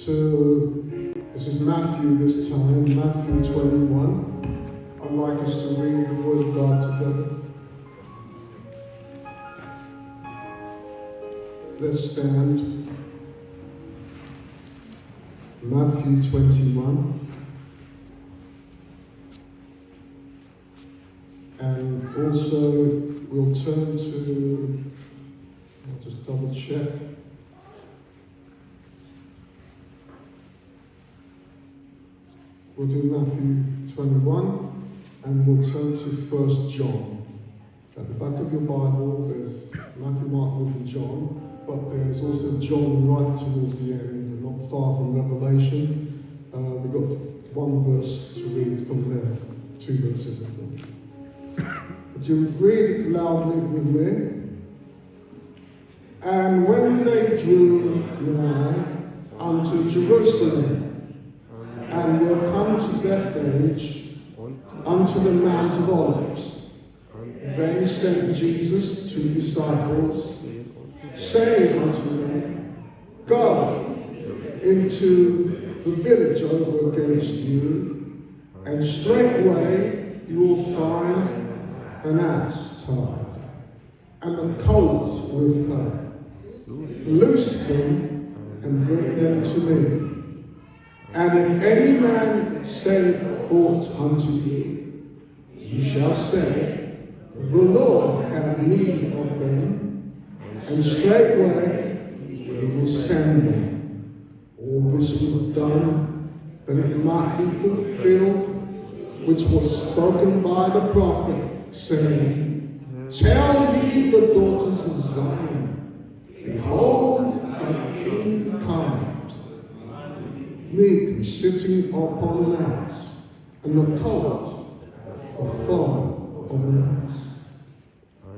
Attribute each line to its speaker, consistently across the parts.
Speaker 1: this is Matthew this time, Matthew 21. I'd like us to read the Word of God together. Let's stand. Matthew 21. And also we'll turn to, I'll just double check. We'll do Matthew 21 and we'll turn to 1 John. At the back of your Bible there's Matthew, Mark, Luke and John, but there's also John right towards the end, not far from Revelation. We've got one verse to read from there, 2 verses of them. Would you read it loudly with me? And when they drew nigh unto Jerusalem, and were come to Bethphage, unto the Mount of Olives, then sent Jesus 2 disciples, saying unto them, Go into the village over against you, and straightway you will find an ass tied, and a colt with her. Loose them, and bring them to me. And if any man say aught unto you, you shall say, The Lord hath need of them, and straightway he will send them. All this was done, that it might be fulfilled, which was spoken by the prophet, saying, Tell ye the daughters of Zion, Behold, a king comes, meek and sitting upon an ass, and the colt, a foal of an ass.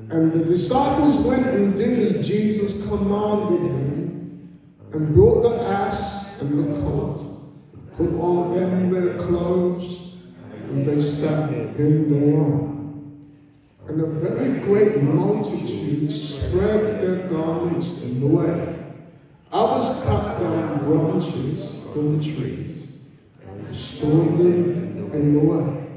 Speaker 1: And the disciples went and did as Jesus commanded them, and brought the ass and the colt, put on them their clothes, and they sat him thereon. And a very great multitude spread their garments in the way. Others cut down branches from the trees, and stored them in the way.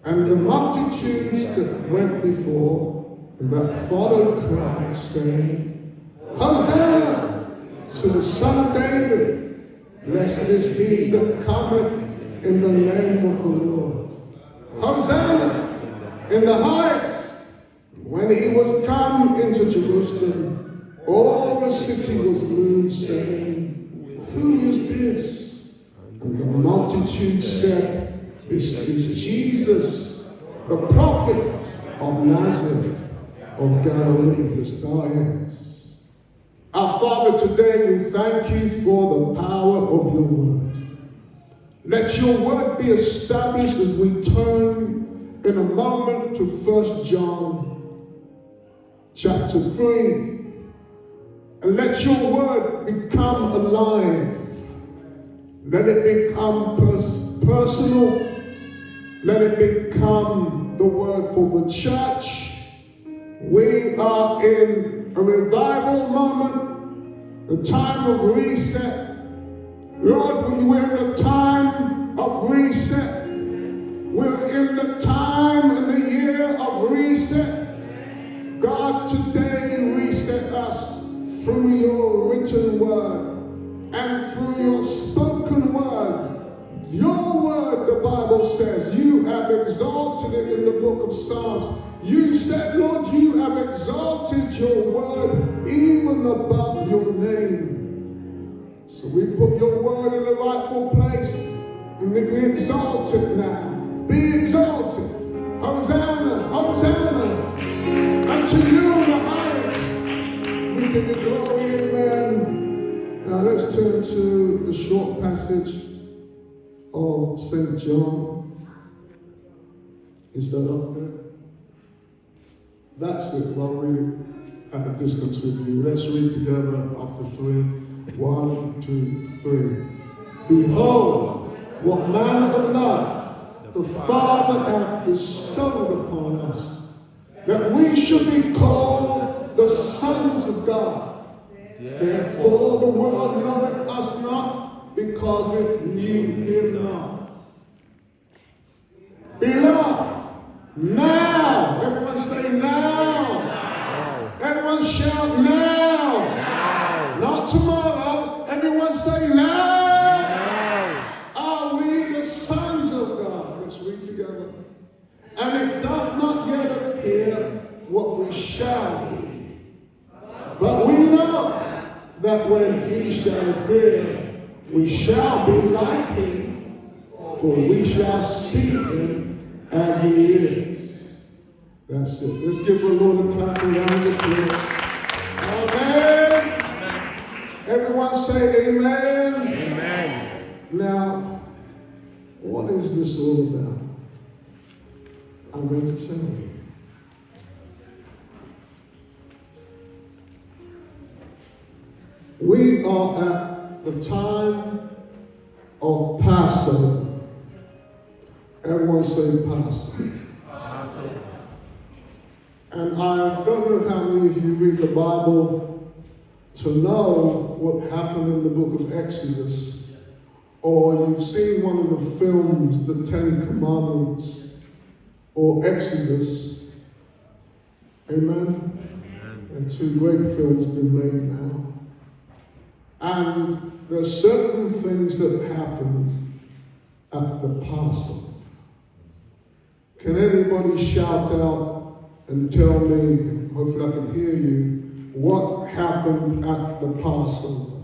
Speaker 1: And the multitudes that went before and that followed cried, saying, Hosanna to the Son of David! Blessed is he that cometh in the name of the Lord. Hosanna in the highest. When he was come into Jerusalem, all the city was moved, saying, Who is this? And the multitude said, This is Jesus, the prophet of Nazareth of Galilee. Let's bow our heads. Our Father, today we thank you for the power of your word. Let your word be established as we turn in a moment to 1 John chapter 3. And let your word become alive. Let it become personal. Let it become the word for the church. We are in a revival moment, a time of reset. Lord, we're in the time of reset. We're in the time and the year of reset. God, today reset us through your written word and through your spoken word. Your word, the Bible says, you have exalted it in the book of Psalms. You said, Lord, you have exalted your word even above your name. So we put your word in the rightful place and be exalted now. Be exalted. Hosanna, Hosanna. Unto you the highest. We give you glory, amen. Now let's turn to the short passage of St. John. Is that up there? That's it. I'll read it at a distance with you. Let's read together after 3. 1, 2, 3. Behold, what manner of love the Father hath bestowed upon us, that we should be called the sons of God. Therefore the world knoweth us not, Everyone say now. Are we the sons of God? Let's read together. And it doth not yet appear what we shall be. But we know that when he shall appear, we shall be like him, for we shall see him as he is. That's it. Let's give the Lord a clap around the applause. Amen. Everyone say amen.
Speaker 2: Amen.
Speaker 1: Now, what is this all about? I'm going to tell you. We are at the time of Passover. Everyone say Passover.
Speaker 2: Passover.
Speaker 1: And I don't know how many of you read the Bible to know what happened in the book of Exodus, or you've seen one of the films, The Ten Commandments, or Exodus. Amen? There are two great films been made now. And there are certain things that happened at the Passover. Can anybody shout out and tell me, hopefully I can hear you, what happened at the Passover?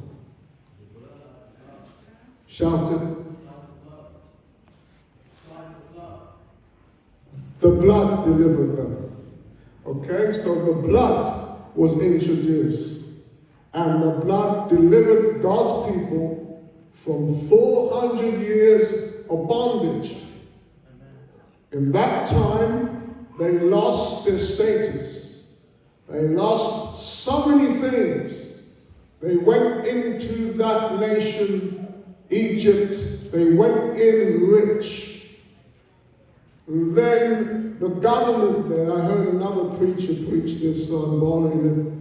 Speaker 1: Shout it. The blood delivered them. Okay, so the blood was introduced. And the blood delivered God's people from 400 years of bondage. In that time, they lost their status. They lost so many things. They went into that nation, Egypt. They went in rich. And then the government there, I heard another preacher preach this, so I'm borrowing it.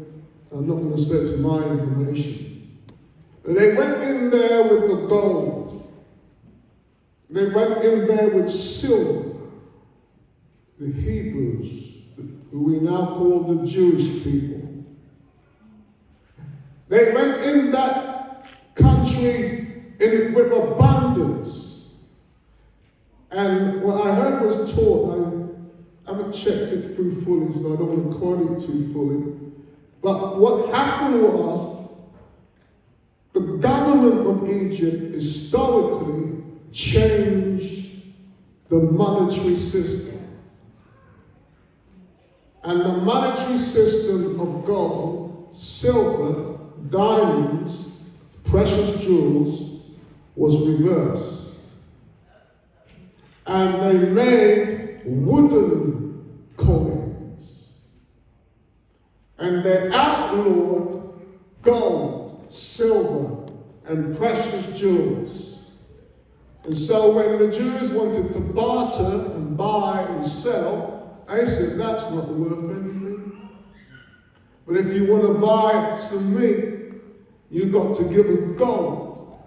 Speaker 1: I'm not going to say it's my information. They went in there with the gold. They went in there with silver. The Hebrews, who we now call the Jewish people. They went in that country with abundance. And what I heard was taught, I haven't checked it through fully, so I don't want to quote it too fully. But what happened was, the government of Egypt historically changed the monetary system. And the monetary system of gold, silver, diamonds, precious jewels was reversed. And they made wooden coins. And they outlawed gold, silver, and precious jewels. And so when the Jews wanted to barter and buy and sell, I said, that's not worth anything. But if you want to buy some meat, you got to give us gold.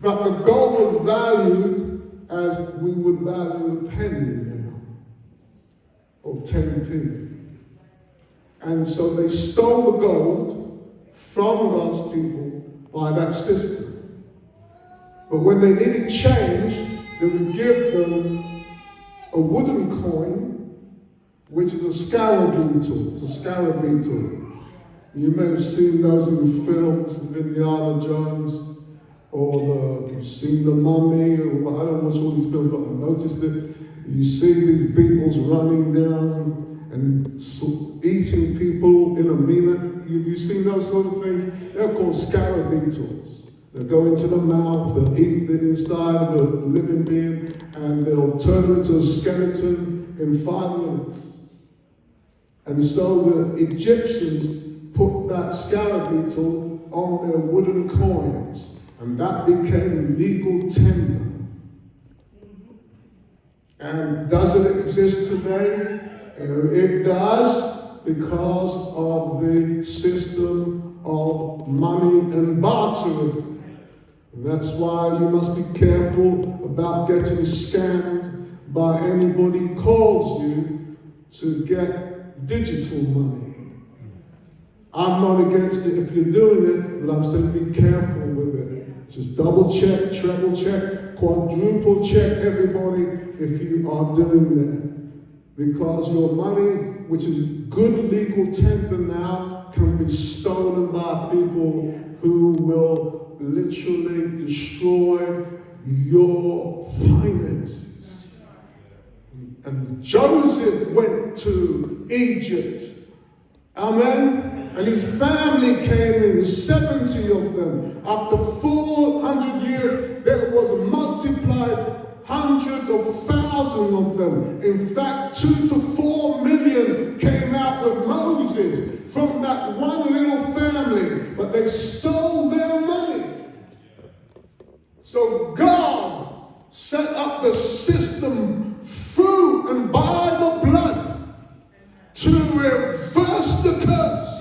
Speaker 1: But the gold was valued as we would value a penny now, or 10p. And so they stole the gold from God's people by that system. But when they needed change, they would give them a wooden coin, which is a scarab beetle. It's a scarab beetle. You may have seen those in films, Indiana Jones, or you've seen The Mummy, or I don't watch all these films, but I noticed it. You see these beetles running down and eating people in a meal. Have you seen those sort of things? They're called scarab beetles. They'll go into the mouth, they'll eat the inside of a living being, and they'll turn into a skeleton in 5 minutes. And so the Egyptians put that scarab beetle on their wooden coins, and that became legal tender. And does it exist today? It does, because of the system of money and bartering. And that's why you must be careful about getting scammed by anybody who calls you to get digital money. I'm not against it if you're doing it, but I'm saying be careful with it. Just double check, treble check, quadruple check everybody if you are doing that. Because your money, which is good legal tender now, can be stolen by people who will literally destroy your finances. And Joseph went to Egypt. Amen. And his family came in, 70 of them. After 400 years, there was multiplied hundreds of thousands of them. In fact, 2 to 4 million came out with Moses from that one little family. But they stole their money. So God set up the system through and by the blood to reverse the curse.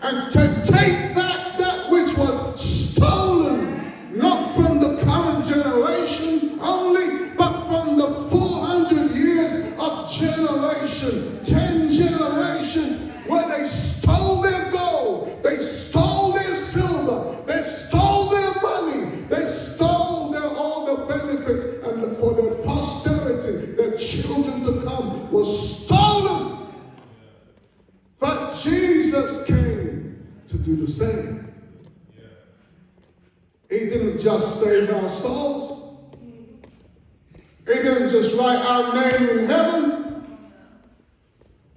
Speaker 1: And to take back that which was stolen, not from the current generation only, but from the 400 years of generation, 10 generations, where they stole their gold, they stole their silver, they stole their money, they stole all the benefits, and for their posterity, their children to come, was stolen. But Jesus came to do the same. He didn't just save our souls. He didn't just write our name in heaven.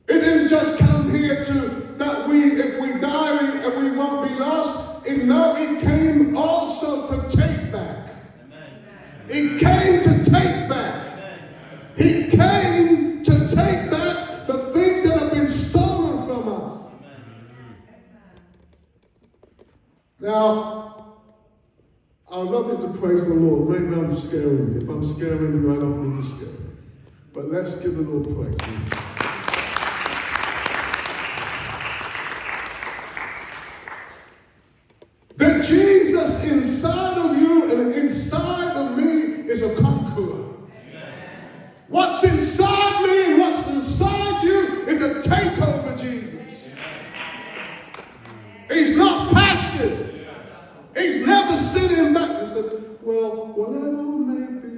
Speaker 1: He didn't just come here to that if we die and we won't be lost. No, he came also to take back. He came to take back. He came to take back the things that have been stolen from us. Now, I would love you to praise the Lord. Maybe I'm scaring you. If I'm scaring you, I don't need to scare you. But let's give the Lord praise. The Jesus inside of you and inside of me is a conqueror. What's inside me and what's inside you is a takeover Jesus. He's not passive. He's never sitting back and said, well, whatever may be.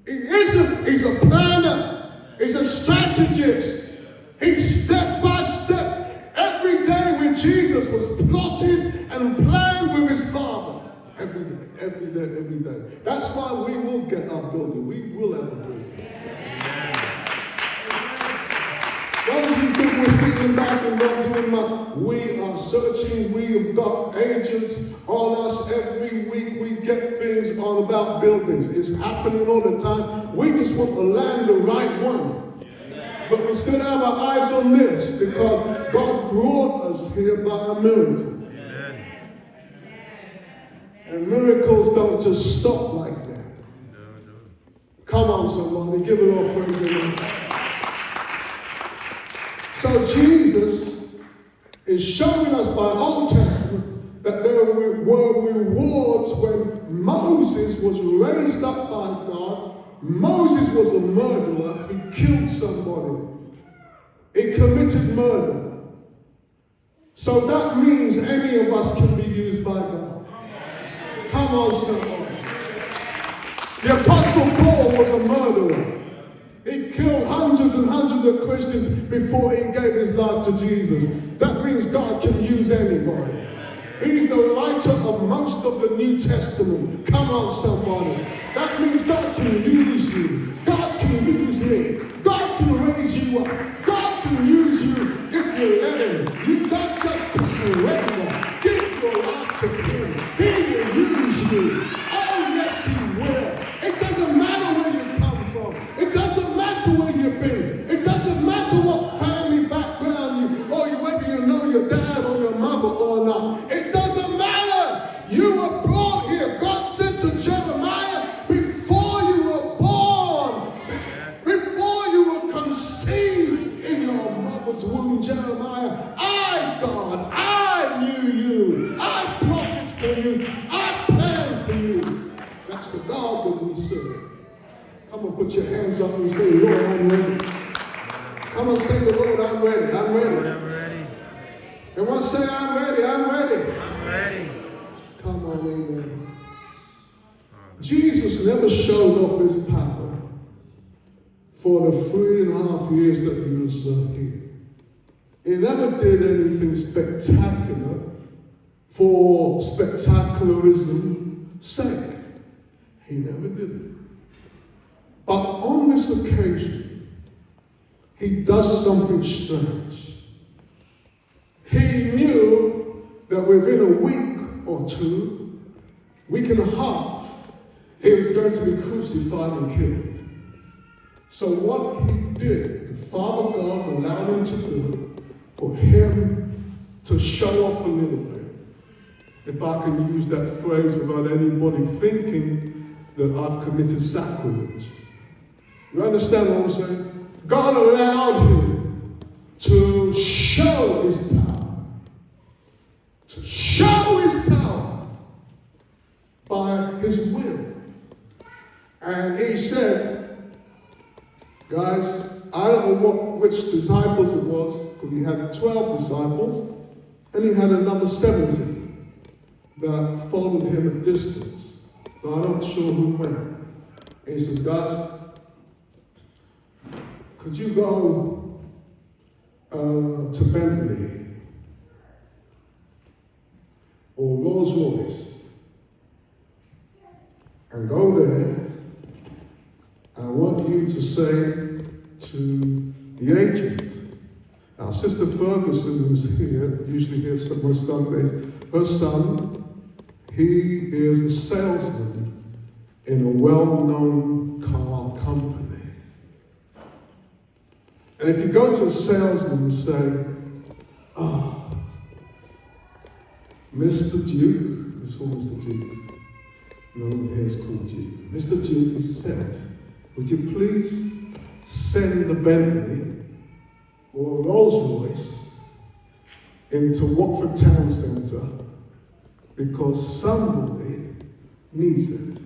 Speaker 1: He isn't. He's a planner. He's a strategist. He's step by step. Every day with Jesus was plotted and planned with his Father. Every day. That's why we will get our building. We will have a building. Those who think we're sitting back and not doing much, we are searching. We have got agents on us every week. We get things on about buildings. It's happening all the time. We just want to land the right one. But we still have our eyes on this because God brought us here by a miracle. And miracles don't just stop like that. Come on, somebody. Give it all praise to him. So Jesus is showing us by Old Testament that there were rewards when Moses was raised up by God. Moses was a murderer. He killed somebody. He committed murder. So that means any of us can be used by God. Come on, somebody. The Apostle Paul was a murderer. He killed hundreds and hundreds of Christians before he gave his life to Jesus. That means God can use anybody. He's the writer of most of the New Testament. Come on, somebody. That means God can use you. God can use me. God can raise you up. God can use you if you let him. You got just to surrender. Give your life to him. He will use you. Oh, yes, he will. It doesn't matter where you come from. It doesn't matter where you've been. It doesn't matter what family background you, or whether you know your dad or your mother or not. It doesn't matter. You were brought here. God said to Jeremiah, before you were born, before you were conceived in your mother's womb, Jeremiah, God, I knew you. I plotted for you. I planned for you. That's the God that we serve. Come on, put your hands up and say, Lord, I'm ready. Come on, say the Lord, I'm ready. I'm
Speaker 2: Lord,
Speaker 1: ready.
Speaker 2: I'm ready.
Speaker 1: Everyone say, I'm ready. I'm ready.
Speaker 2: I'm ready.
Speaker 1: Come on, amen. Jesus never showed off his power for the 3.5 years that he was here. He never did anything spectacular for spectacularism's sake. He never did it. But on this occasion, he does something strange. He knew that within a week or two, week and a half, he was going to be crucified and killed. So what he did, the Father God allowed him to do, for him to show off a little bit, if I can use that phrase without anybody thinking that I've committed sacrilege. You understand what I'm saying? God allowed him to show his power. To show his power by his will. And he said, guys, I don't know which disciples it was, because he had 12 disciples, and he had another 70 that followed him at distance. So I'm not sure who went. And he says, guys, could you go to Bentley or Rolls Royce and go there? I want you to say to the agent. Now, Sister Ferguson, who's here, usually here most Sundays, her son, he is a salesman in a well-known car company. And if you go to a salesman and say, Mr. Duke, this one is the Duke, no one here is called Duke. Mr. Duke is said, would you please send the Bentley or Rolls Royce into Watford Town Centre because somebody needs it.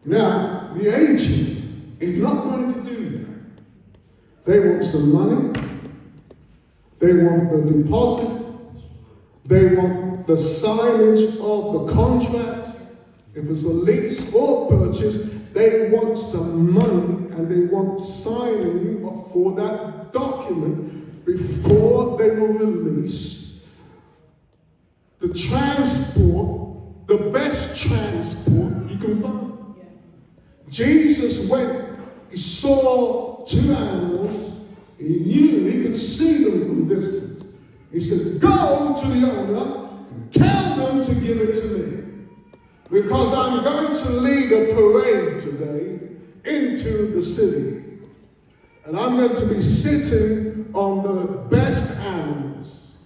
Speaker 1: Now, the agent is not going to do that. They want some money, they want the deposit, they want the signage of the contract. If it's a lease or purchase, they want some money and they want signing for that document before they will release the transport, the best transport you can find. Jesus went, he saw 2 animals, he knew, he could see them from distance. He said, go to the owner and tell them to give it to me. Because I'm going to lead a parade today into the city. And I'm going to be sitting on the best animals.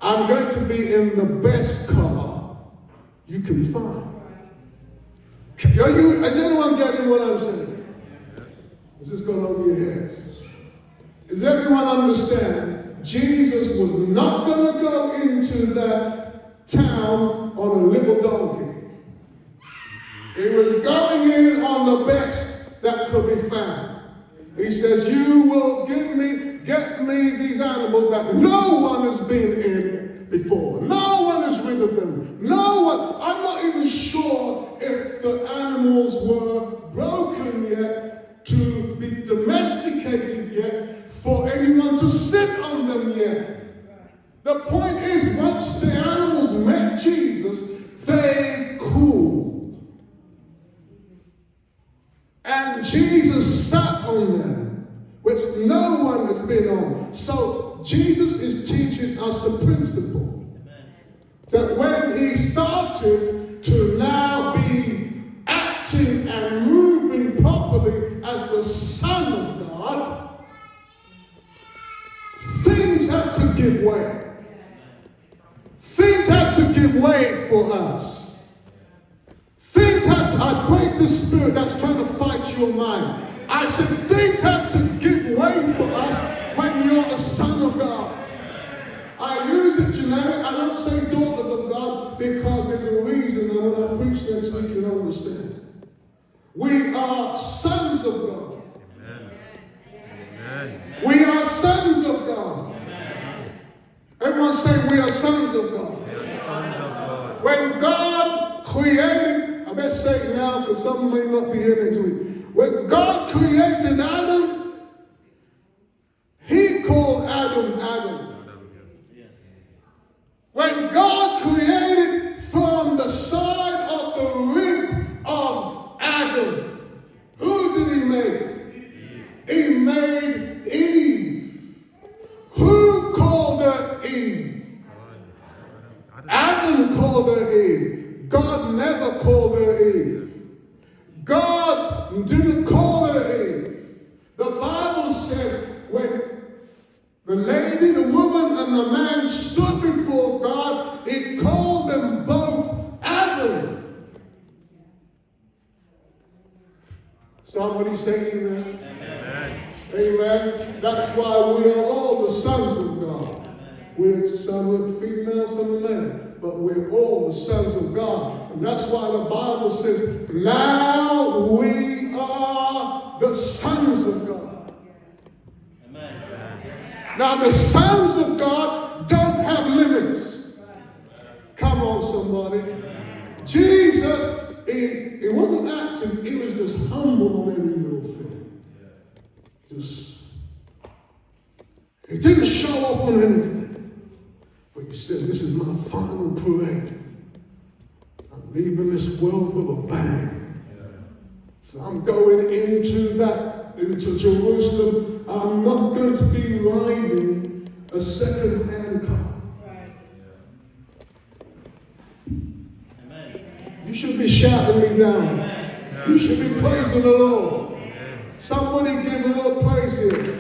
Speaker 1: I'm going to be in the best car you can find. Is anyone getting what I'm saying? Is this going over your heads? Does everyone understand? Jesus was not going to go into that town on a little donkey. He was going in on the best that could be found. He says, you will get me these animals that no one has been in before. No one has rid of them. No one. I'm not even sure if the animals were broken yet, to be domesticated yet, for anyone to sit on them yet. The point is, once the animals met Jesus, they cooled. And Jesus sat on them, which no one has been on. So Jesus is teaching us a principle. That when he started to now be acting and moving properly as the Son of God, things have to give way. Things have to give way for us. Things have to, I break the spirit that's trying to fight your mind. I said things have to give way for us when you're a son of God. I use it generic, I don't say daughters of God because there's a reason, and when I preach next week you'll understand. We are sons of God. We are sons of God. Everyone say we are sons of God. When God created, I better say it now because some may not be here next week. When God created Adam, he called Adam Adam. When God created from the side of the rib of Adam, who did he make? He made Eve. Who called her Eve? Adam called her Eve. God never called her Eve. God didn't call her Eve. The Bible says when the lady, the woman, and the man stood before God, he called them both Adam. Somebody say amen. Amen. That's why we are all the sons of God. We're some of the females, some of the men, but we're all the sons of God. And that's why the Bible says, now we are the sons of God. Amen. Now the sons of God don't have limits. Come on, somebody. Jesus, he wasn't acting, he was just humble on every little thing. He didn't show off on anything. But he says, this is my final parade. I'm leaving this world with a bang. So I'm going into Jerusalem. I'm not going to be riding a second-hand car. You should be shouting me down. You should be praising the Lord. Somebody give a little praise here.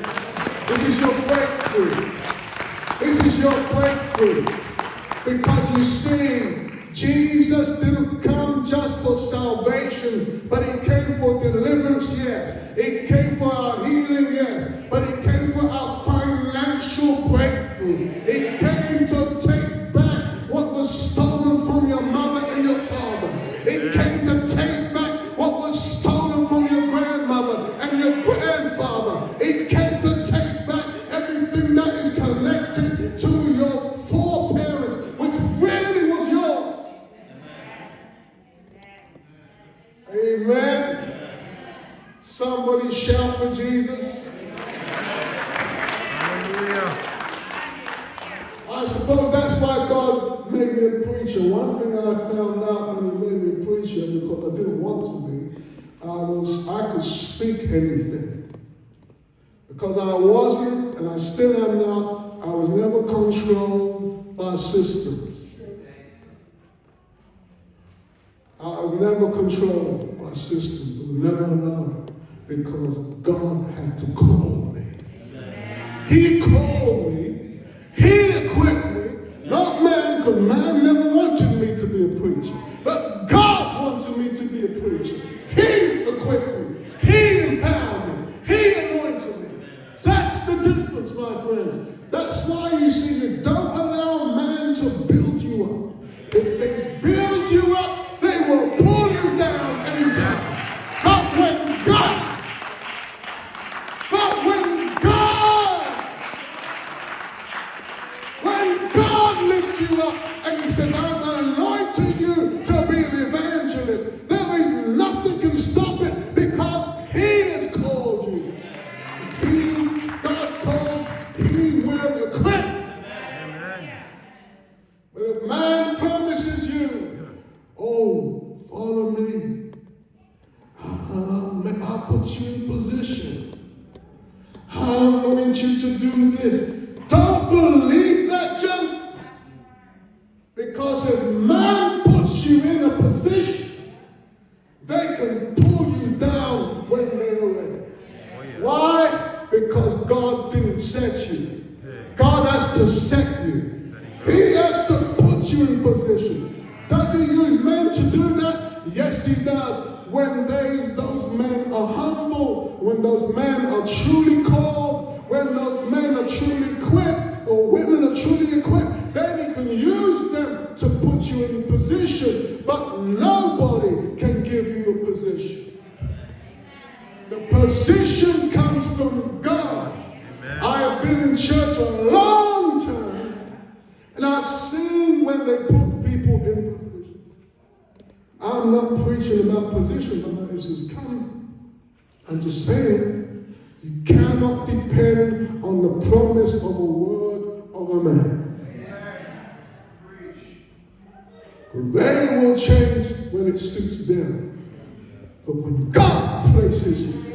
Speaker 1: This is your breakthrough. This is your breakthrough. Because you see, Jesus didn't come just for salvation, but he came for deliverance, yes. He came for our healing, yes. But he came for our financial breakthrough. He came to take back what was stolen from your mother and your father. He came to take back what was stolen from your grandmother and your grandfather. He came to take back everything that is connected to your foreparents, which really was yours. Amen. Somebody shout for Jesus.
Speaker 2: Hallelujah.
Speaker 1: I suppose that's why God made me a preacher. One thing I found out when he made me a preacher, because I didn't want to be, I could speak anything. Because I wasn't, and I still am not, I was never controlled by systems. I was never controlled by systems. I was never allowed it. Because God had to call me. He called me. He equipped me. Not man, because man never wanted me to be a preacher. But God wanted me to be a preacher. He equipped me. He empowered me. He anointed me. That's the difference, my friends. That's why you see, you don't allow man to build you up. If they build you up, they will pull you down anytime. But when God lifts you up and he says, I'm anointing you to be an evangelist, there is nothing can stop it because he has called you. God calls, he will equip. But if man promises you, oh, follow me, I'll put you in position. I want you to do this. Don't believe that junk. Because if man puts you in a position, they can pull you down when they're ready. Why? Because God didn't set you. God has to set you. He has to put you in position. Does he use men to do that? Yes, he does. When those men are humble, when those men are truly called, when those men are truly equipped, or women are truly equipped, then he can use them to put you in position. But nobody can give you a position. The position comes from God. seen when they put people in position. I'm not preaching about position, but it's just come. I'm just saying, you cannot depend on the promise of a word of a man. They will change when it suits them. But when God places you,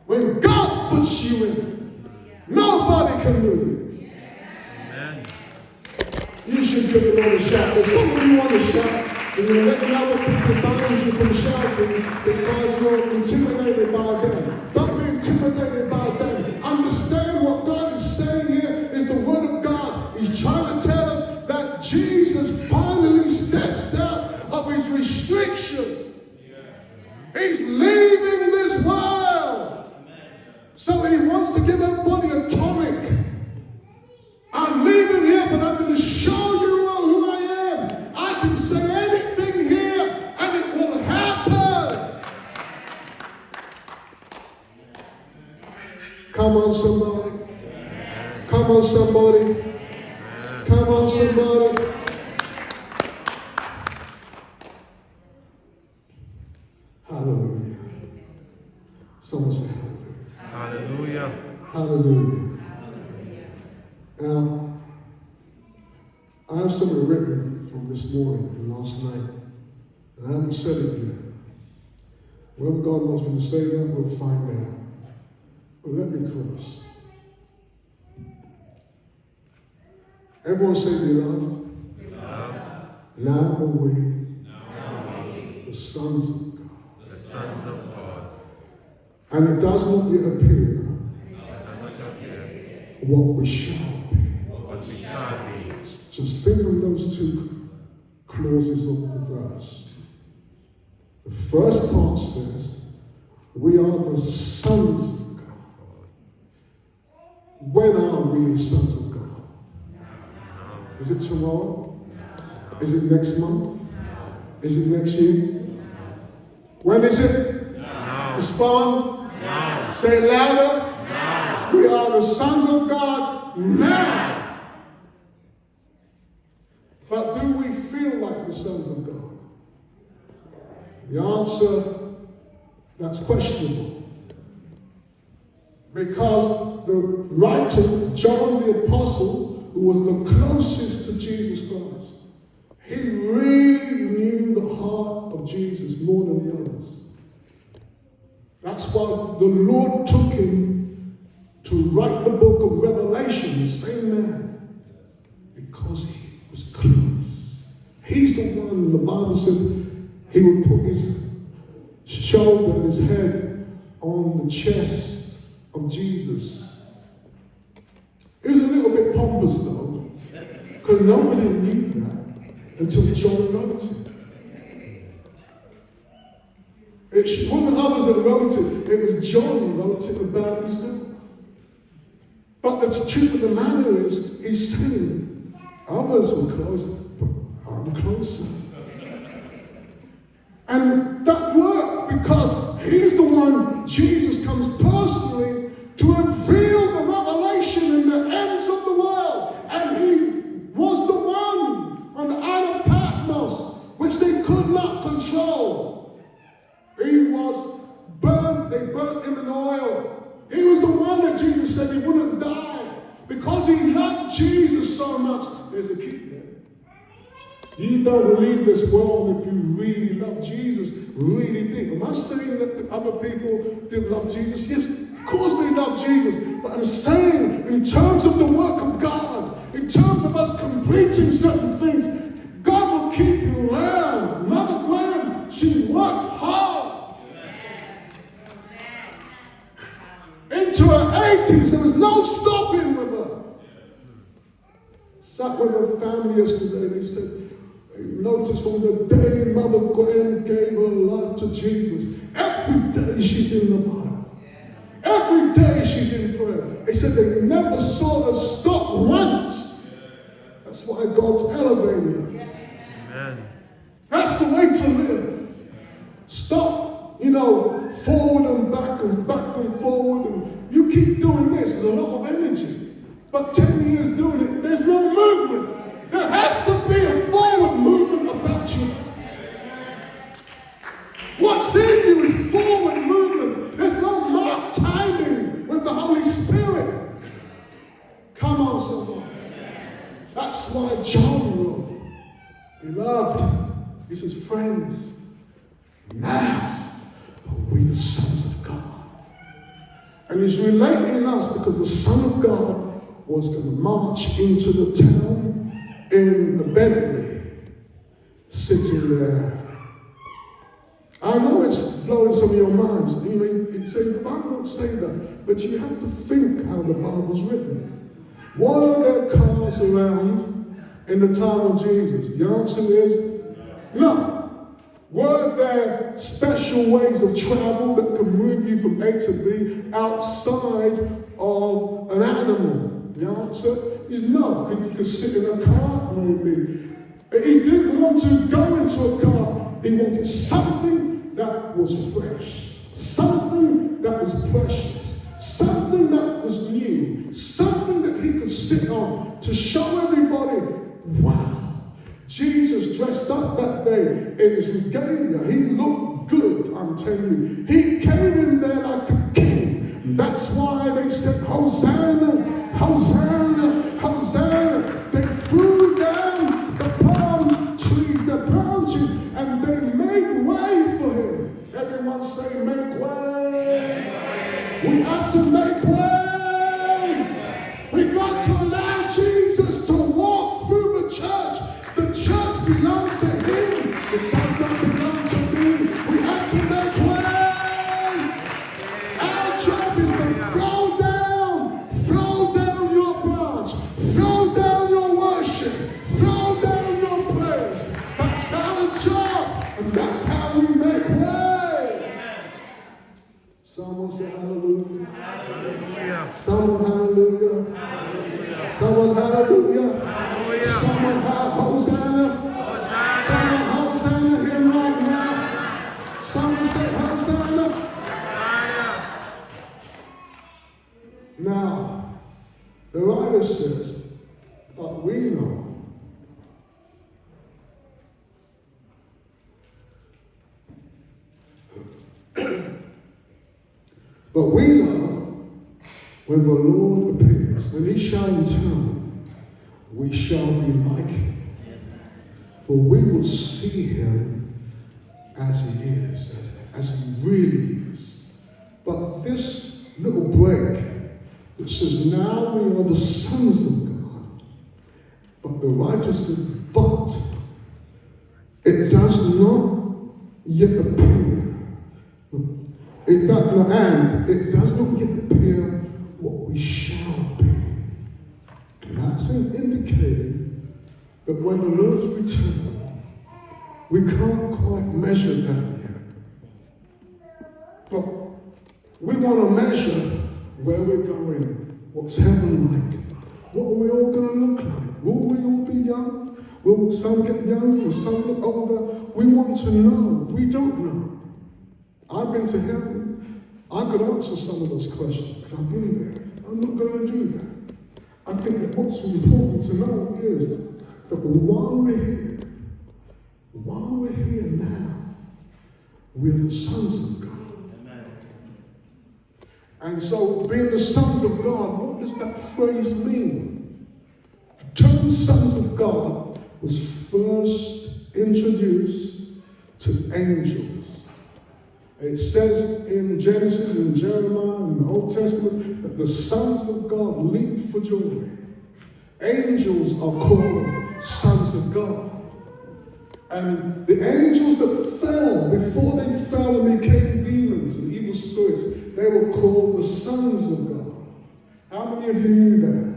Speaker 1: when God puts you in, nobody can move you.
Speaker 2: Amen.
Speaker 1: You should give it a shout. There's some of you want to shout, and you're letting other people bind you from shouting because you're intimidated by them. Don't be intimidated by them. Understand what God is saying here is the word of God. He's trying to tell us that Jesus finally steps out of his restriction. He's leaving this world. So he wants to give everybody a tonic. I'm leaving here, but I'm going to show you who I am. I can say anything here, and it will happen. Come on, somebody. Come on, somebody. Come on, somebody. Hallelujah. Someone say hallelujah.
Speaker 2: Hallelujah.
Speaker 1: Hallelujah. Now, I have something written from this morning and last night, and I haven't said it yet. Whatever God wants me to say that, we'll find out. But let me close. Everyone say beloved. Now are we the sons of God.
Speaker 2: The sons of God.
Speaker 1: And it does not yet appear what we shall be.
Speaker 2: What we shall be.
Speaker 1: Just think of those two clauses of the verse. The first part says, we are the sons of God. When are we the sons of God? Is it tomorrow? Is it next month? Is it next year? When is it?
Speaker 2: Now.
Speaker 1: Respond.
Speaker 2: Now.
Speaker 1: Say it louder.
Speaker 2: Now.
Speaker 1: We are the sons of God now. But do we feel like the sons of God? The answer, that's questionable. Because the writer, John the Apostle, who was the closest to Jesus Christ, he really knew the heart of Jesus more than the others. That's why the Lord took him to write the book of Revelation, the same man, because he was close. He's the one, the Bible says, he would put his shoulder and his head on the chest of Jesus. It was a little bit pompous though, because nobody knew that until John wrote it. It wasn't others that wrote it, it was John who wrote it about himself. But the truth of the matter is, he's saying, others were close, but I'm closer. And that worked because he's the one, Jesus comes personally to reveal the revelation in the ends of the world. And he was the one on the island of Patmos, which they could not control. He was burnt, they burnt him in oil. He was the one that Jesus said he wouldn't die. Because he loved Jesus so much. There's a key there. You don't leave this world if you really love Jesus, really deep. Am I saying that other people didn't love Jesus? Yes, of course they love Jesus. But I'm saying, in terms of the work of God, in terms of us completing certain things, God will keep you around. Mother Graham, she worked hard. Into her 80s, there was no stopping with her. Sat with her family yesterday, they said, notice from the day Mother Graham gave her life to Jesus, every day she's in the Bible. Every day she's in prayer. They said they never saw her stop once. That's why God's elevated her.
Speaker 2: Amen.
Speaker 1: That's the way to live. Stop, forward and back and forward. And you keep doing this, there's a lot of energy. But 10 years doing it, there's no movement. There What's in you is forward movement. There's no marked timing with the Holy Spirit. Come on, someone. That's why John wrote, beloved, he says, friends, now are we the sons of God. And he's relating us because the Son of God was going to march into the town in the Bentley, sitting there. I know it's blowing some of your minds. You know, it says the Bible don't say that, but you have to think how the Bible's written. Were there cars around in the time of Jesus? The answer is no. Were there special ways of travel that could move you from A to B outside of an animal? The answer is no. You could sit in a car, maybe. He didn't want to go into a car. He wanted something that was fresh, something that was precious, something that was new, something that he could sit on to show everybody, wow. Jesus dressed up that day in his regalia. He looked good, I'm telling you. He came in there like a king. That's why they said, Hosanna, Hosanna, Hosanna. They threw down the palm trees, the branches, and they made way for him. Everyone say, make way. We have to make way. We've got to allow Jesus to walk through the church. The church belongs to him. It does not belong to me. We have to make way. Our job is to throw down your branch, throw down your worship, throw down your praise. That's our job, and that's how we make way. Someone say hallelujah.
Speaker 2: Hallelujah.
Speaker 1: Someone hallelujah.
Speaker 2: Hallelujah.
Speaker 1: Someone hallelujah.
Speaker 2: Hallelujah.
Speaker 1: Someone Hosanna.
Speaker 2: Hosanna.
Speaker 1: Someone Hosanna him right now. Someone say Hosanna.
Speaker 2: Hosanna.
Speaker 1: Now, the writer says, but we know when the Lord appears, when he shall return, we shall be like him. For we will see him as he is, as he really is. But this little break that says, now we are the sons of God, but the righteousness, but it does not yet appear. It does not yet appear what we shall be. And that's indicating that when the Lord's return, we can't quite measure that yet. But we want to measure where we're going, what's heaven like, what are we all going to look like? Will we all be young? Will some get younger? Will some look older? We want to know. We don't know. I've been to heaven. I could answer some of those questions because I've been there. I'm not going to do that. I think that what's important to know is that while we're here now, we're the sons of God. Amen. And so being the sons of God, what does that phrase mean? The term sons of God was first introduced to angels. It says in Genesis and Jeremiah in the Old Testament that the sons of God leap for joy. Angels are called sons of God. And the angels that fell, before they fell and became demons and evil spirits, they were called the sons of God. How many of you knew that?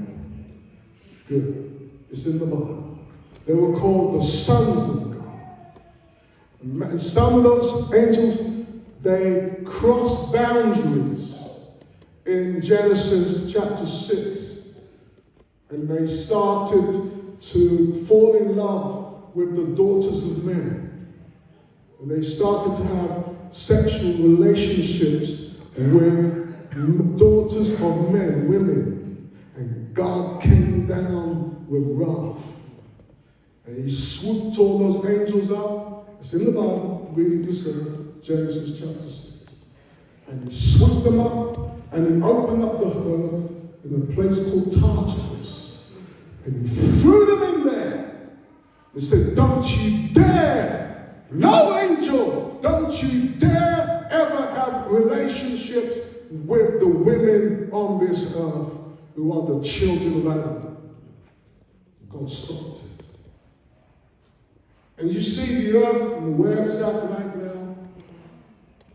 Speaker 1: Good. It's in the Bible. They were called the sons of God. And some of those angels, they crossed boundaries in Genesis chapter 6. And they started to fall in love with the daughters of men. And they started to have sexual relationships with daughters of men, women. And God came down with wrath. And he swooped all those angels up. It's in the Bible, read it yourself. Genesis chapter 6. And he swooped them up, and he opened up the earth in a place called Tartarus. And he threw them in there. He said, don't you dare, no angel, don't you dare ever have relationships with the women on this earth who are the children of Adam. God stopped it. And you see the earth and where it's at right now,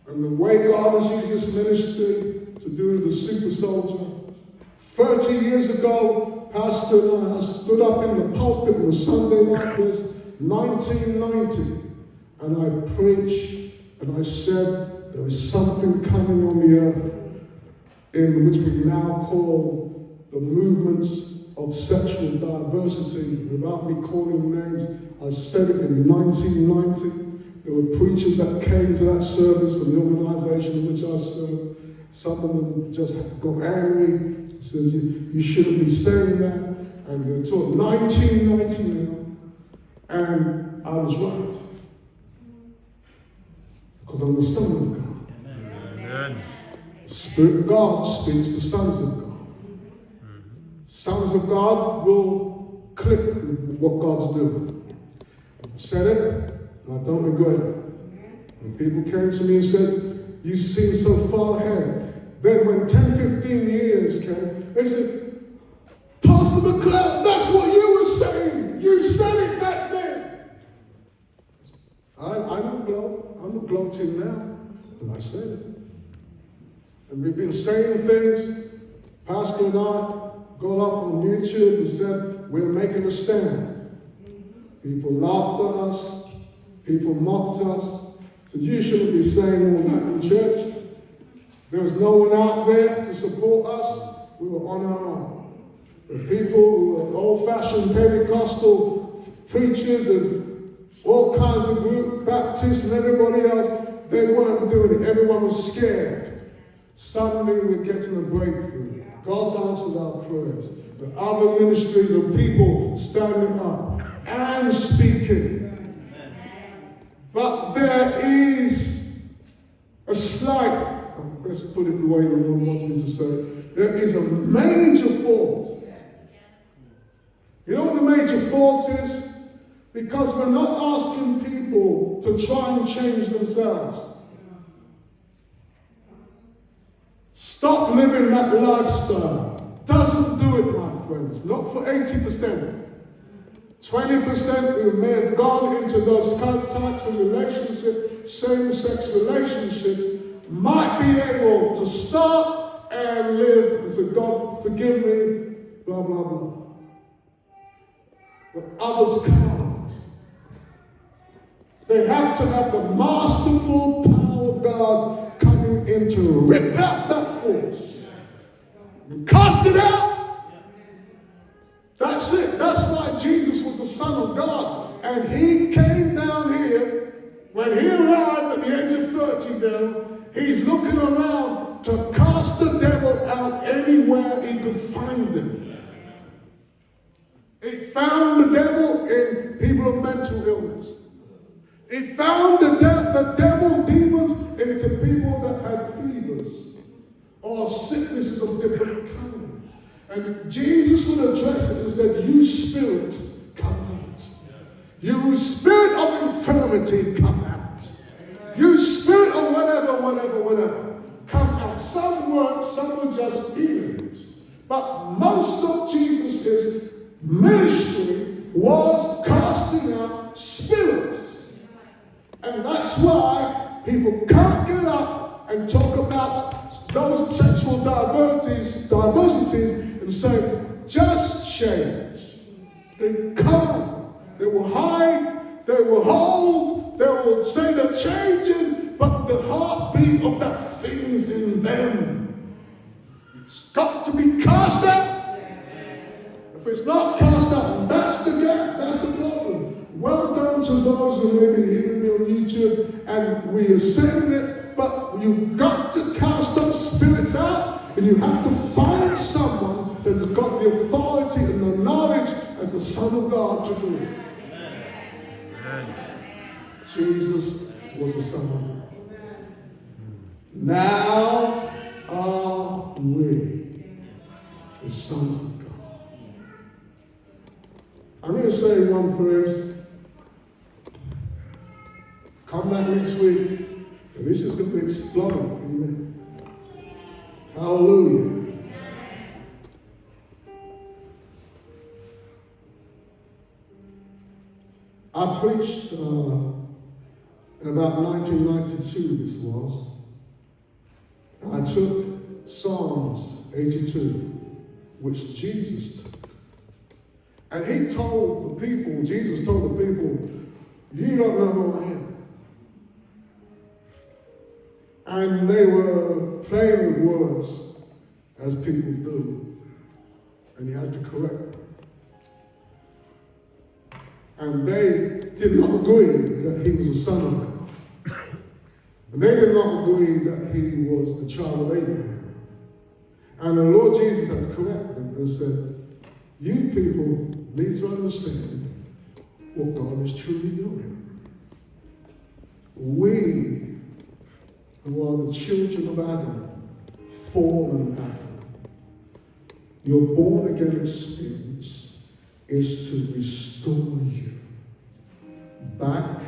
Speaker 1: and the way God has used this ministry to do the super soldier. 30 years ago, Pastor and I stood up in the pulpit on a Sunday like this, 1990, and I preached and I said there is something coming on the earth in which we now call the movements of sexual diversity. Without me calling names, I said it in 1990. There were preachers that came to that service from the organization in which I served. Some of them just got angry, said, you shouldn't be saying that. And they taught 1990 now, and I was right. Because I'm the Son of God.
Speaker 2: Amen.
Speaker 1: The Spirit of God speaks to sons of God. Sons of God will click with what God's doing. I said it, and I don't regret it. When people came to me and said, you seem so far ahead. Then when 10, 15 years came, they said, Pastor McLeod, that's what you were saying. You said it back then. I don't gloat. I'm not gloating now. But I said it. And we've been saying things. Pastor and I got up on YouTube and said, we're making a stand. People laughed at us. People mocked us. Said, you shouldn't be saying all that in church. There was no one out there to support us. We were on our own. The people who were old-fashioned Pentecostal preachers and all kinds of group, Baptists and everybody else, they weren't doing it. Everyone was scared. Suddenly we're getting a breakthrough. God's answered our prayers. The other ministries of people standing up and speaking. But there is a slight, let's put it the way the Lord wants me to say, there is a major fault. You know what the major fault is? Because we're not asking people to try and change themselves. Stop living that lifestyle. Doesn't do it, my friends. Not for 80%. 20% who may have gone into those types of relationships, same-sex relationships, might be able to stop and live and say, God, forgive me, blah, blah, blah. But others can't. They have to have the masterful power of God coming in to rip out that force. And cast it out. That's it. That's why Jesus was the Son of God. And he came down here. When he arrived at the age of 30 now, he's looking around to cast the devil out anywhere he could find him. He found the devil in people of mental illness. He found the devil demons into people that had fevers or sicknesses of different kinds. And Jesus would address it and said, you spirit, come out. You spirit of infirmity, come out. You spirit of whatever, come out. Some weren't, some were just healings. But most of Jesus' ministry was casting out spirits. And that's why people can't get up and talk about those sexual diversities and say, just change. They can't. They will hide, they will hold, they will say they're changing, but the heartbeat of that thing is in them. It's got to be cast out. If it's not cast out, that's the gap, that's the problem. Well done to those who may be hearing me on YouTube, and we are saying it, but you've got to cast those spirits out, and you have to find someone that has got the authority and the knowledge as the Son of God to do it. Jesus was the Son of God. Now are we the sons of God. I'm going to say one phrase. Come back next week, and this is going to explode. Amen. Hallelujah. I preached in about 1992, this was. I took Psalms 82, which Jesus took. And he told the people, Jesus told the people, you don't know who I am. And they were playing with words, as people do. And he had to correct them. And they did not agree that he was the Son of God. And they did not agree that he was the child of Abraham. And the Lord Jesus had to correct them and said, you people need to understand what God is truly doing. We, who are the children of Adam, fallen Adam, your born-again experience is to restore you back,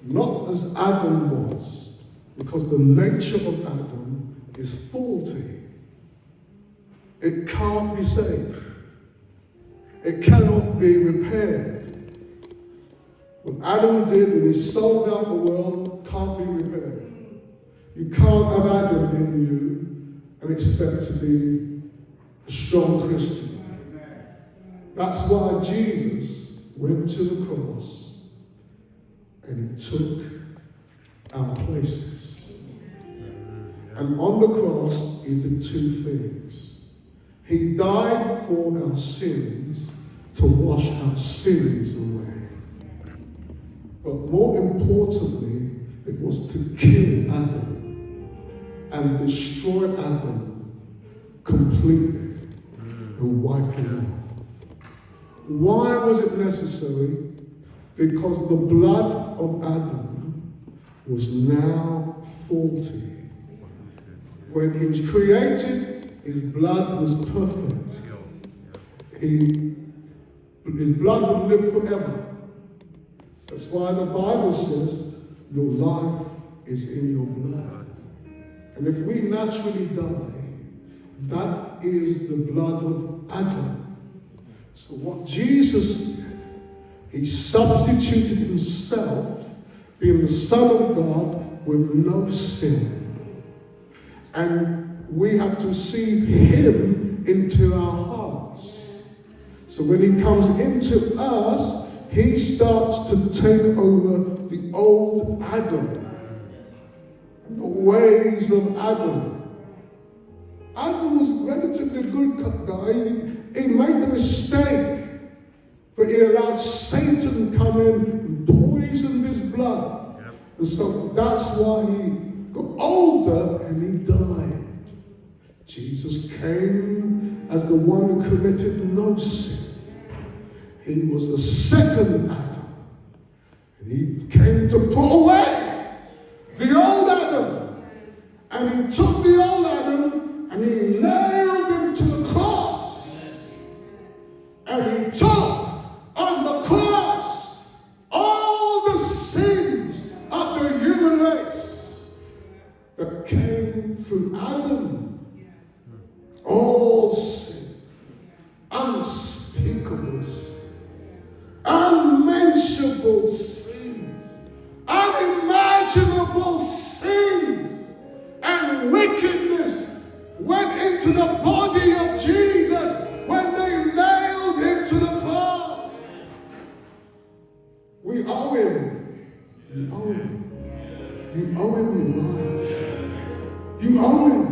Speaker 1: not as Adam was, because the nature of Adam is faulty. It can't be saved. It cannot be repaired. What Adam did when he sold out the world can't be repaired. You can't have Adam in you and expect to be a strong Christian. That's why Jesus went to the cross and he took our places. And on the cross, he did two things. He died for our sins to wash our sins away. But more importantly, it was to kill Adam and destroy Adam completely and wipe him out. Why was it necessary? Because the blood of Adam was now faulty. When he was created, his blood was perfect. His blood would live forever. That's why the Bible says your life is in your blood. And if we naturally die, that is the blood of Adam. So what Jesus did, he substituted himself, being the Son of God with no sin. And we have to receive him into our hearts. So when he comes into us, he starts to take over the old Adam, and the ways of Adam. Adam was relatively good guy. He made the mistake, but he allowed Satan to come in and poison his blood. Yep. And so that's why he got older and he died. Jesus came as the one who committed no sin. He was the second Adam. And he came to put away the old Adam. And he took the old Adam and he nailed him to the cross. And he took on the cross all the sins of the human race that came through Adam. All sin, unspeakable sin, unmentionable sins, unimaginable sins, and wickedness went into the body of Jesus when they nailed him to the cross. We owe him. You owe him. You owe him your life. You owe him.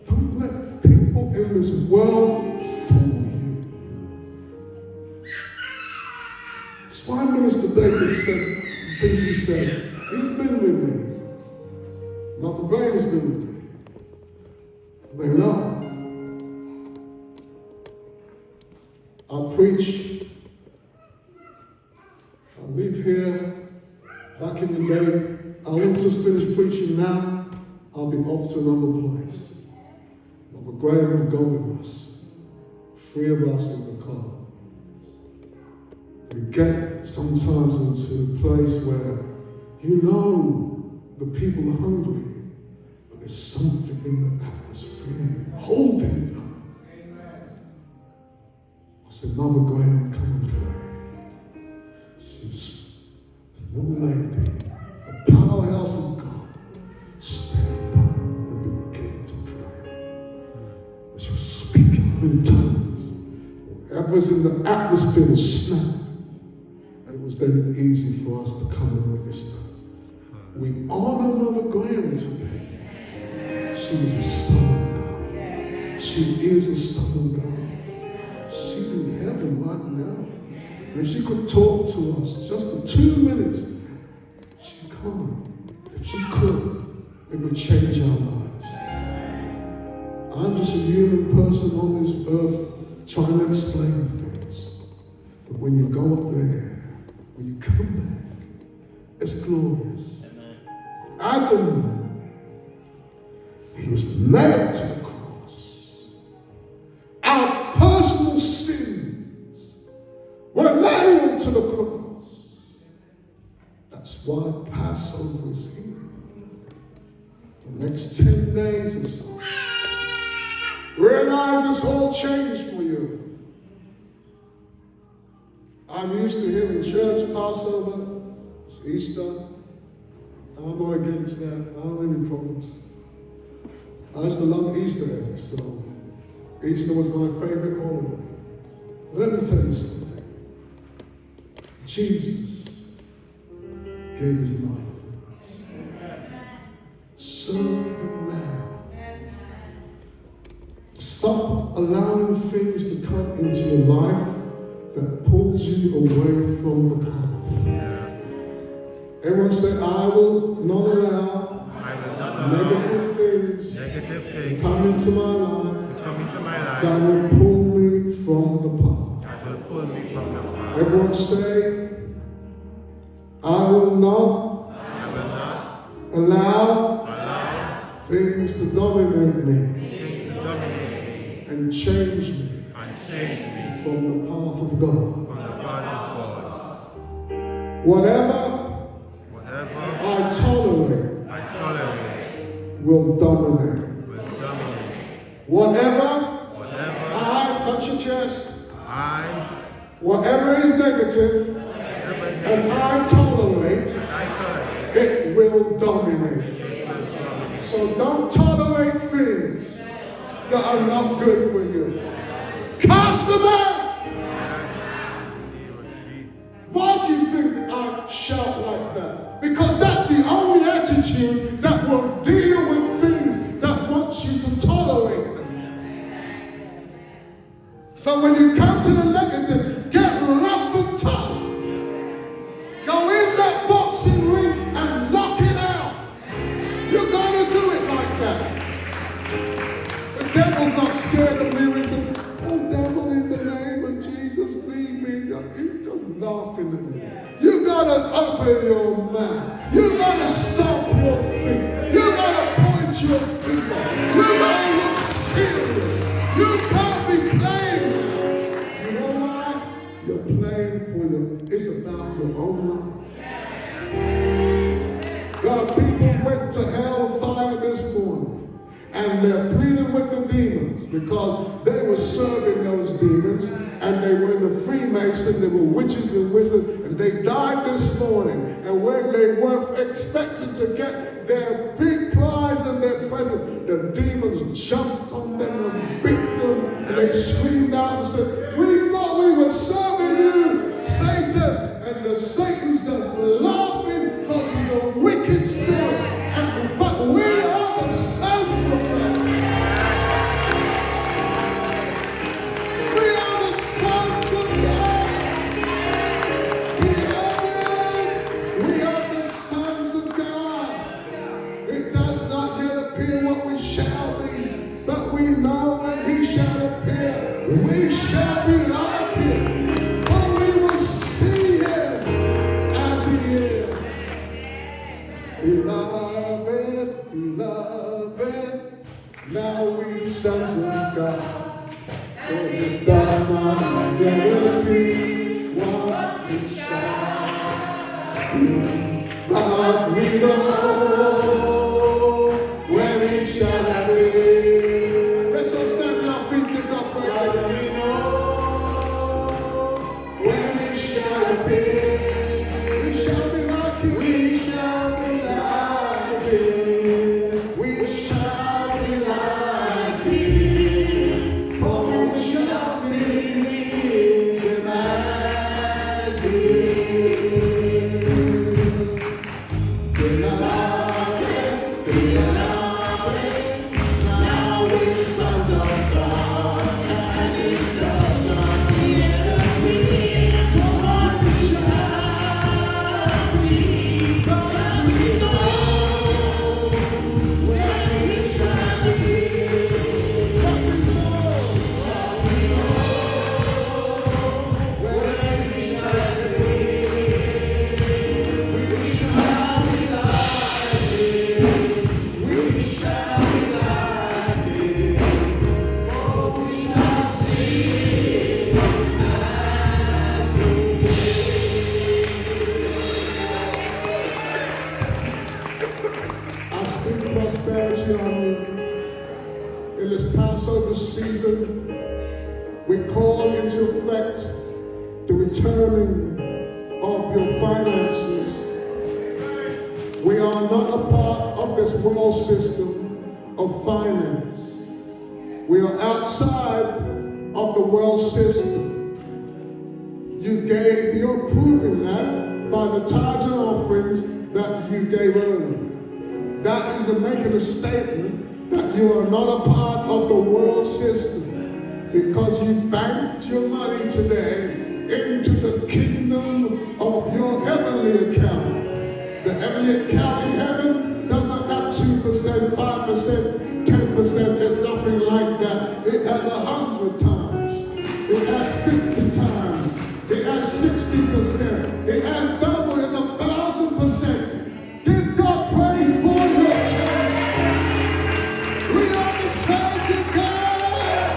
Speaker 1: Don't let people in this world fool you. That's why Minister David said things he said. He's been with me. Mother Graham's been with me. They know. I preach. I leave here Back in the day, I won't just finish preaching now, I'll be off to another place. Mother Graham will go with us. 3 of us in the car. We get sometimes into a place where you know the people are hungry, but there's something in the atmosphere holding them. I said, Mother Graham, come and pray. She was a little lady, a powerhouse of God, stand up and begin to pray. And she was speaking in tongues. Whatever's in the atmosphere was snapped. And it was then easy for us to come and minister. We honor Mother Graham today. She was a son of God. She is a son of God. She's in heaven right now. And if she could talk to us just for 2 minutes, she'd come. If she could, it would change our lives. I'm just a human person on this earth trying to explain things. But when you go up there, when you come back, it's glorious. Adam, he was nailed to the cross. Our personal sins were nailed to the cross. That's why Passover is here. The next 10 days or so. Realize it's all changed for you. I'm used to hearing church Passover, it's Easter. I'm not against that. I don't have any problems. I used to love Easter eggs, so Easter was my favorite holiday. But let me tell you something. Jesus gave his life for us. Serve him now. Stop allowing things to come into your life that pulls you away from the path. Everyone say, I will not allow negative things to come into my life that will pull me from the path. Everyone say, I will not allow things to dominate me and change me from the path of God. Whatever I tolerate will dominate. Whatever I touch your chest, whatever is negative and I tolerate, it will dominate. So don't tolerate things that are not good for you. Cast them out. Why do you think I shout like that? Because that's the only attitude that will deal with things that wants you to tolerate them. So when you come to the negative, get rough and tough. Go in that boxing ring and knock it out. You're going to do it like that. The devil's not scared of you. He says, oh devil, in the name of Jesus, leave me. He's just laughing at you. You gotta open your mouth. You gotta stomp your feet. You gotta point your finger. You gotta look serious. You can't be playing now. You know why? You're playing for it's about your own life. God, people went to hellfire this morning. And they're pleading with the demons because they were serving those demons and they were in the Freemasons, they were witches and wizards, and they died this morning. And when they were expected to get their big prize and their present, the demons jumped on them and beat them, and they screamed out and said, we thought we were serving you, Satan. And the Satan's just laughing because he's a wicked spirit. But we are the sons of God. We are the sons of God. We are the sons of God. It does not yet appear what we shall be, but we know when he shall appear, we shall be like him, for we will see him as he is. mercy on you. In this Passover season, we call into effect the returning of your finances. We are not a part of this world system of finance. We are outside of the world system. You gave, you're proving that by the tithes and offerings that you gave earlier. That is making a statement that you are not a part of the world system because you banked your money today into the kingdom of your heavenly account. The heavenly account in heaven doesn't have 2%, 5%, 10%. There's nothing like that. It has 100 times. It has 50 times. It has 60%. It has double. It's 1,000%. Give God praise for your church. We are the saints of God.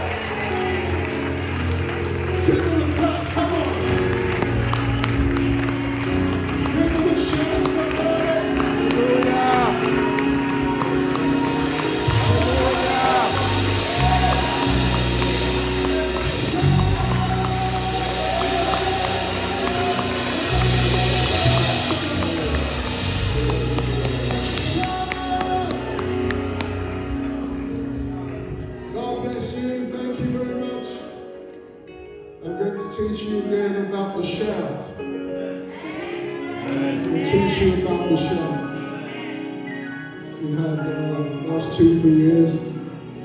Speaker 1: Give him a clap. Come on. Give him a shout, somebody. God bless you. Thank you very much. I'm going to teach you again about the shout. I'll teach you about the shout. We've had last 2-3 years,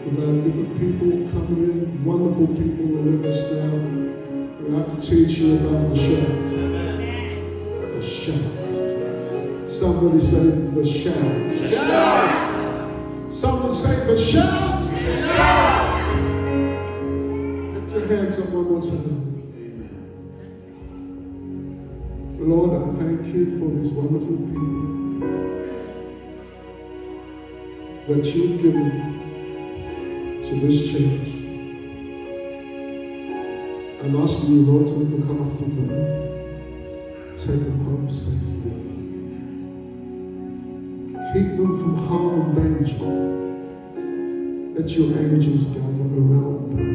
Speaker 1: we've had different people coming in, wonderful people are with us now. We have to teach you about the shout. The shout. Somebody say the shout. Shout. Someone say the shout. Shout. Lift your hands up one more time. Lord, I thank you for these wonderful people that you've given to this church. I'm asking you, Lord, to look after them. Take them home safely. Keep them from harm and danger. Let your angels gather around them.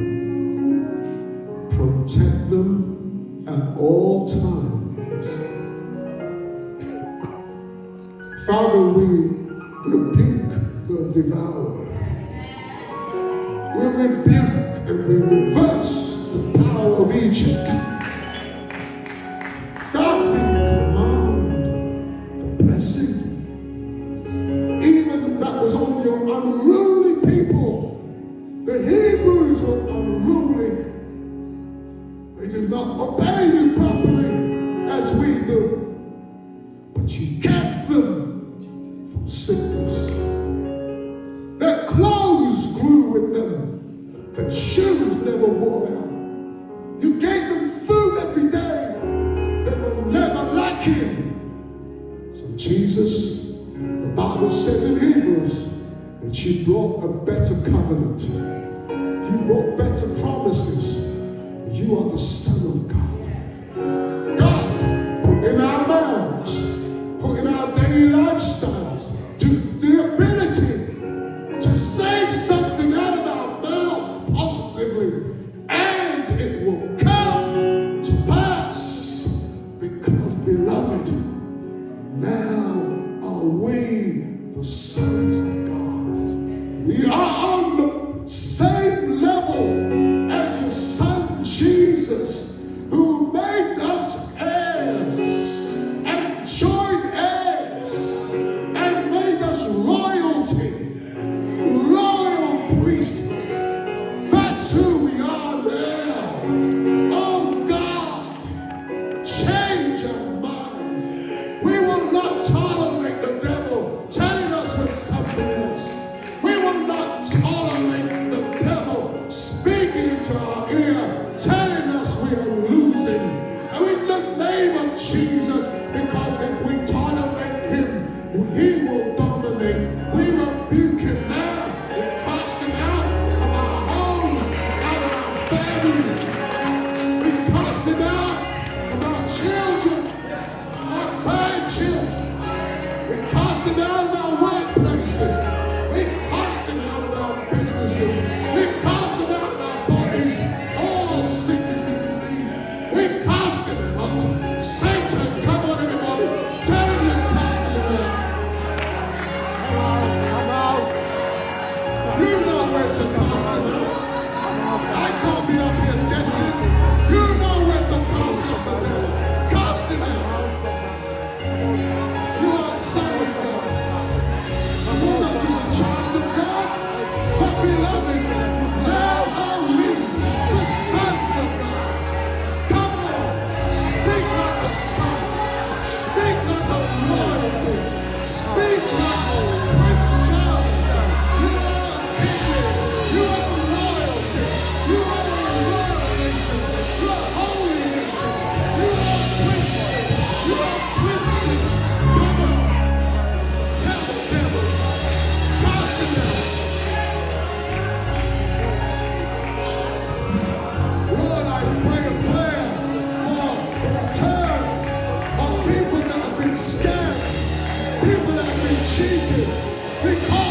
Speaker 1: Protect them at all times. Father, we rebuke the devourer. We rebuke and we reverse the power of Egypt. God, we command the blessing, even that was on your unruly people. The Hebrews were unruly. They did not obey you properly as we do. But you kept them from sickness. Their clothes grew with them. Their shoes never wore out. You gave them food every day. They were never lacking. So Jesus, the Bible says in Hebrews that you brought a better covenant. You brought better promises. You are the Son of God. God, put in our mouths, put in our daily lifestyles, the ability to say something out of our mouth positively, and it will come to pass. Because, beloved, now are we the sons of God. We are on the same level as your Son Jesus, who made us heirs and joint heirs and made us royalty, royal priesthood. That's who we are now. Oh God, change our minds. We will not tolerate the devil telling us we're something else. We will not tolerate the devil speaking into our ear, telling us we are losing. And in the name of Jesus, because if we tolerate him, he will dominate. We rebuke him now. We cast him out of our homes, out of our families. We cast him out of our children, our grandchildren. We cast him out of our workplaces. We cast scammed. People have been cheated. We call